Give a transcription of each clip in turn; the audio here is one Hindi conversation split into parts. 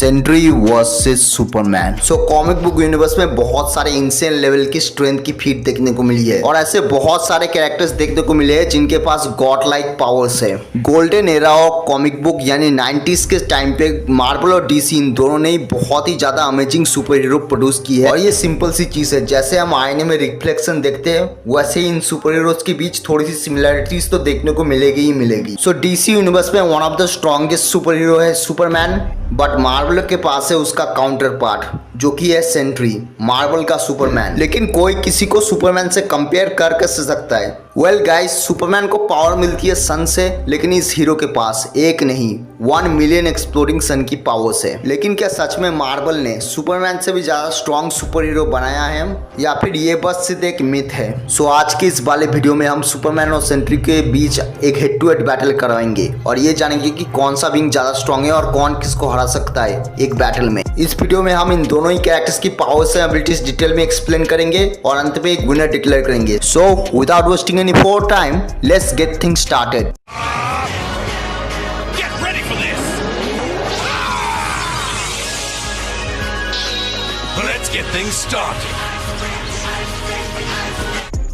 Sentry versus Superman. So comic book universe में बहुत सारे इंसेन लेवल की स्ट्रेंथ की फीट देखने को मिली है और ऐसे बहुत सारे कैरेक्टर्स देखने को मिले हैं जिनके पास गॉड लाइक पावर्स है। Golden era of comic book यानी 90s के टाइम पे मार्वल और डीसी इन दोनों ने बहुत ही ज्यादा अमेजिंग सुपर हीरो प्रोड्यूस की है और ये सिंपल सी चीज है, जैसे हम आईने में रिफ्लेक्शन देखते हैं वैसे ही इन सुपर हीरोज के बीच थोड़ी सी सिमिलरिटीज तो देखने को मिलेगी ही मिलेगी। सो डीसी यूनिवर्स में one of the strongest super hero है सुपरमैन, बट मार्वल के पास है उसका काउंटर पार्ट जो कि है सेंट्री, मार्वल का सुपरमैन। लेकिन कोई किसी को सुपरमैन से कंपेयर कर कैसे सकता है? वेल गाइस, सुपरमैन को पावर मिलती है सन से, लेकिन इस हीरो के पास एक नहीं 1 मिलियन एक्सप्लोडिंग सन की पावर्स है। लेकिन क्या सच में मार्वल ने सुपरमैन से भी ज्यादा स्ट्रॉन्ग सुपर हीरो बनाया है या फिर ये बस सिर्फ एक मिथ है? सो आज के इस वाले वीडियो में हम सुपरमैन और सेंट्री के बीच एक हेड टू हेड बैटल करवाएंगे और ये जानेंगे कि कौन सा विंग ज्यादा स्ट्रॉन्ग है और कौन किसको हरा सकता है एक बैटल में। इस वीडियो में हम इन दोनों ही कैरेक्टर्स की पावर्स एंड एबिलिटीज डिटेल में एक्सप्लेन करेंगे और अंत में एक विनर डिक्लेयर करेंगे। So without wasting any more time, let's get things started. Get ready for this. Let's get things started.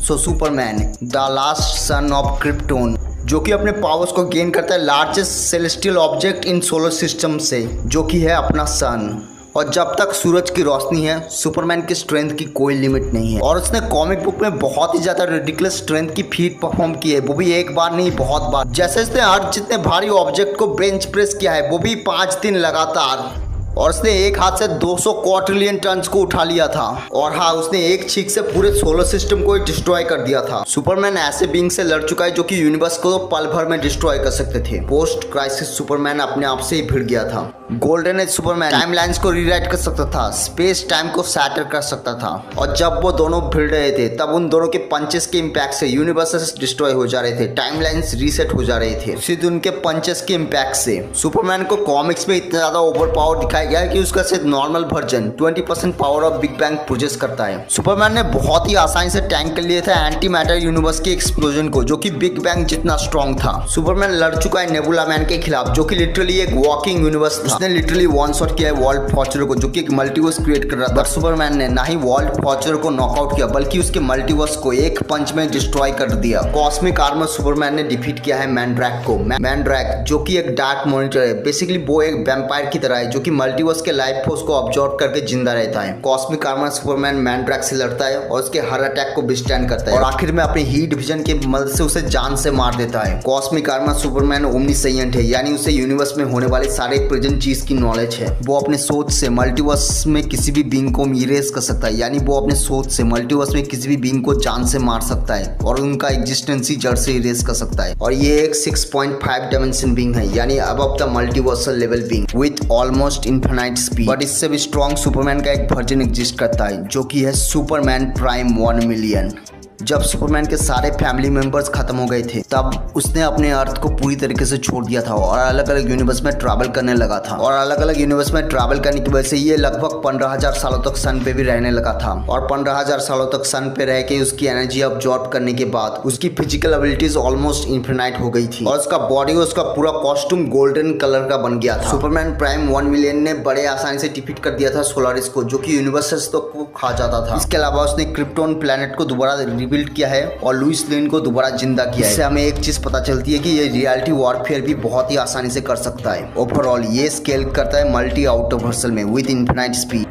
So Superman, the last son of Krypton, जो कि अपने पावर्स को गेन करता है largest celestial object in solar system से, जो कि है अपना सन। और जब तक सूरज की रोशनी है सुपरमैन की स्ट्रेंथ की कोई लिमिट नहीं है और उसने कॉमिक बुक में बहुत ही ज्यादा रिडिकुलस स्ट्रेंथ की फीट परफॉर्म की है, वो भी एक बार नहीं बहुत बार। जैसे उसने हर जितने भारी ऑब्जेक्ट को बेंच प्रेस किया है वो भी 5 दिन लगातार, और उसने एक हाथ से 200 क्वाड्रिलियन टन को उठा लिया था। और हाँ, उसने एक छींक से पूरे सोलर सिस्टम को डिस्ट्रॉय कर दिया था। सुपरमैन ऐसे बीइंग से लड़ चुका है जो कि यूनिवर्स को तो पल भर में डिस्ट्रॉय कर सकते थे। पोस्ट क्राइसिस सुपरमैन अपने आप से ही भिड़ गया था। गोल्डन एज सुपरमैन टाइमलाइंस को रीराइट कर सकता था, स्पेस टाइम को सैटर कर सकता था, और जब वो दोनों भिड़ रहे थे तब उन दोनों के पंचेस के इम्पैक्ट से यूनिवर्सेस डिस्ट्रॉय हो जा रहे थे, टाइमलाइंस रीसेट हो जा रहे थे सिर्फ उनके पंचेस के इम्पैक्ट से। सुपरमैन को कॉमिक्स में इतना ज्यादा ओवर पावर दिखाया गया है कि उसका सिर्फ normal version 20% power of big bang produce करता है। सुपरमैन ने बहुत ही आसानी से टैंक कर लिया था एंटी मैटर यूनिवर्स के एक्सप्लोजन को, जो कि बिग बैंग जितना स्ट्रॉन्ग था। सुपरमैन लड़ चुका है नेबुला मैन के खिलाफ, जो कि लिटरली एक वॉकिंग यूनिवर्स था। उसने लिटरली वन शॉट किया है वर्ल्ड फॉर्चर को, जो कि एक मल्टीवर्स क्रिएट कर रहा था। सुपरमैन ने ना ही वर्ल्ड फॉर्चर को नॉकआउट किया बल्कि उसके मल्टीवर्स को एक पंच में डिस्ट्रॉय कर दिया। कॉस्मिक आर्मर सुपरमैन ने डिफीट किया है मैनड्रैक को। मैनड्रैक जो कि एक डार्क मॉनिटर है, बेसिकली वो एक वैम्पायर की तरह है जो कि मल्टीवर्स के लाइफ फोर्स को ऑब्जॉर्व करके जिंदा रहता है। कॉस्मिक आर्मर सुपरमैन मैनड्रैक से लड़ता है और उसके हर अटैक को विथस्टैंड करता है और आखिर में अपनी हीट विजन की मदद से उसे जान से मार देता है। कॉस्मिक आर्मर सुपरमैन ओमनीसाइएंट है, यानी उसे यूनिवर्स में होने वाले सारे प्रेजेंट चीज की नॉलेज है। वो अपने सोच से मल्टीवर्स में किसी भी बीइंग को इरेज कर सकता है, यानी वो अपने सोच से मल्टीवर्स में किसी भी बीइंग को जान से मार सकता है और उनका एग्जिस्टेंस ही जड़ से इरेज कर सकता है। और ये एक 6.5 डायमेंशन बीइंग है, यानी above the multiversal level being with almost infinite speed. But इससे भी स्ट्रॉन्ग सुपरमैन का एक वर्जन एग्जिस्ट करता है जो कि है सुपरमैन प्राइम 1 मिलियन। जब सुपरमैन के सारे फैमिली मेंबर्स खत्म हो गए थे तब उसने अपने अर्थ को पूरी तरीके से छोड़ दिया था और अलग अलग यूनिवर्स में ट्रैवल करने लगा था। और अलग अलग यूनिवर्स में ट्रैवल करने की वजह से ये लगभग 15,000 सालों तक सन पे भी रहने लगा था। और 15,000 सालों तक सन पे रह के उसकी एनर्जी अब्जॉर्ब करने के बाद उसकी फिजिकल एबिलिटीज ऑलमोस्ट इनफिनाइट हो गई थी और उसका बॉडी और उसका पूरा कॉस्ट्यूम गोल्डन कलर का बन गया था। सुपरमैन प्राइम 1 मिलियन ने बड़े आसानी से डिफीट कर दिया था सोलारिस को, जो कि यूनिवर्सेस तो खा जाता था। इसके अलावा उसने क्रिप्टोन प्लेनेट को दोबारा रिबिल्ड किया है और लुइस लेन को दोबारा जिंदा किया है। इससे हमें एक चीज पता चलती है कि ये रियलिटी वॉरफेयर भी बहुत ही आसानी से कर सकता है। ओवरऑल ये स्केल करता है मल्टी आउटवर्सल में with infinite speed.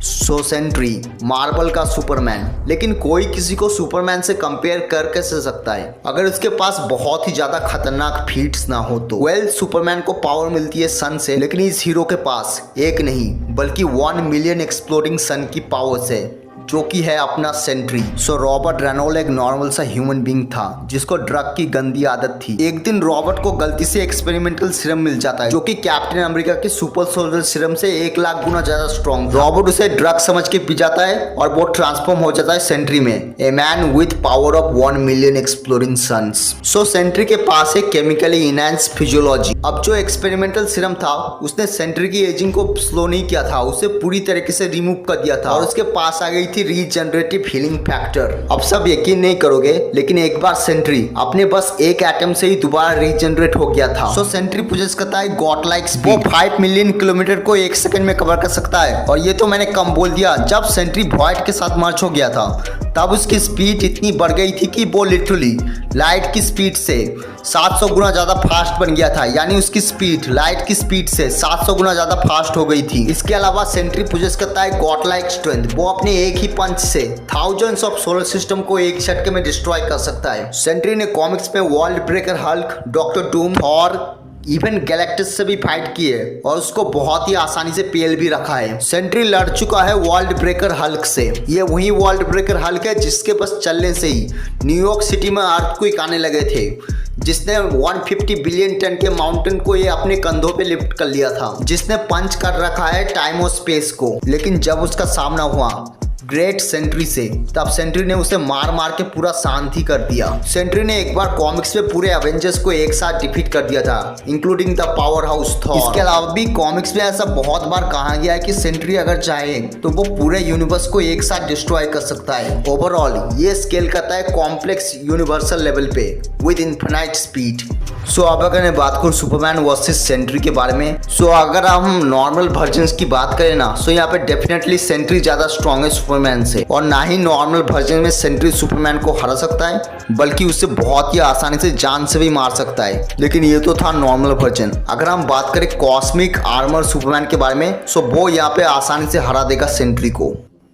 So Sentry Marvel का सुपरमैन, लेकिन कोई किसी को सुपरमैन से कंपेयर कर कैसे सकता है अगर उसके पास बहुत ही ज्यादा खतरनाक फीट्स ना हो तो? वेल, सुपरमैन को पावर मिलती है सन से, लेकिन इस हीरो के पास एक नहीं बल्कि 1 मिलियन एक्सप्लोडिंग सन की पावर्स है, जो कि है अपना सेंट्री। सो रॉबर्ट रेनॉल्ड एक नॉर्मल सा ह्यूमन बीइंग था जिसको ड्रग की गंदी आदत थी। एक दिन रॉबर्ट को गलती से एक्सपेरिमेंटल सीरम मिल जाता है जो कि कैप्टन अमेरिका के सुपर सोल्जर सीरम से 1 लाख गुना ज्यादा स्ट्रॉन्ग। रॉबर्ट उसे ड्रग समझ के पी जाता है और वो ट्रांसफॉर्म हो जाता है सेंट्री में, a man with power of 1 million exploding suns. So Sentry के पास है केमिकली इनहैंस फिजियोलॉजी। अब जो एक्सपेरिमेंटल सीरम था उसने सेंट्री की एजिंग को स्लो नहीं किया था, उसे पूरी तरीके से रिमूव कर दिया था और उसके पास आ गई थी थी रीजनरेटिव हीलिंग फैक्टर। अब सब यकीन नहीं करोगे, लेकिन एक बार सेंट्री अपने बस एक एटम से ही दोबारा रीजनरेट हो गया था। सो सेंट्री पोजेस करता है गॉड लाइक स्पीड। वो 5 मिलियन किलोमीटर को 1 सेकंड में कवर कर सकता है। और ये तो मैंने कम बोल दिया, जब सेंट्री वॉइड के साथ मर्ज हो गया था तब उसकी स्पीड इतनी बढ़ गई थी कि वो लिटरली लाइट की स्पीड से 700 गुना ज्यादा फास्ट बन गया था। यानी उसकी स्पीड लाइट की स्पीड से 700 गुना ज्यादा फास्ट हो गई थी। इसके अलावा सेंट्री पोजेस करता है गॉड लाइक स्ट्रेंथ। वो अपने एक ही पंच से थाउजेंड्स ऑफ सोलर सिस्टम को एक झटके में डिस्ट्रॉय कर सकता है। सेंट्री ने कॉमिक्स में world breaker Hulk, doctor Doom और इवन गैलेक्टस से भी फाइट की है और उसको बहुत ही आसानी से पेल भी रखा है। सेंट्री लड़ चुका है वर्ल्ड ब्रेकर हल्क से। ये वही वर्ल्ड ब्रेकर हल्क है जिसके बस चलने से ही न्यूयॉर्क सिटी में अर्थक्वेक आने लगे थे, जिसने 150 बिलियन टन के माउंटेन को ये अपने कंधों पे लिफ्ट कर लिया था, जिसने पंच कर रखा है टाइम और स्पेस को। लेकिन जब उसका सामना हुआ ग्रेट सेंट्री से, तब सेंट्री ने उसे मार मार के पूरा शांति कर दिया। सेंट्री ने एक बार कॉमिक्स में पूरे एवेंजर्स को एक साथ डिफीट कर दिया था, including the power house Thor. इसके अलावा भी कॉमिक्स में ऐसा बहुत बार कहा गया है कि सेंट्री अगर चाहे तो वो पूरे यूनिवर्स को एक साथ डिस्ट्रॉय कर सकता है। ओवरऑल ये स्केल करता है कॉम्प्लेक्स यूनिवर्सल लेवल पे विद इनफिनाइट स्पीड। सो अब अगर मैं बात करूँ सुपरमैन वर्सेस सेंट्री के बारे में, सो अगर हम नॉर्मल वर्जन्स की बात करें ना, सो यहाँ पे डेफिनेटली सेंट्री ज्यादा स्ट्रॉन्ग है सुपरमैन से। और ना ही नॉर्मल वर्जन में सेंट्री सुपरमैन को हरा सकता है, बल्कि उससे बहुत ही आसानी से जान से भी मार सकता है। लेकिन ये तो था नॉर्मल वर्जन। अगर हम बात करें कॉस्मिक आर्मर सुपरमैन के बारे में, सो वो यहाँ पे आसानी से हरा देगा सेंट्री को।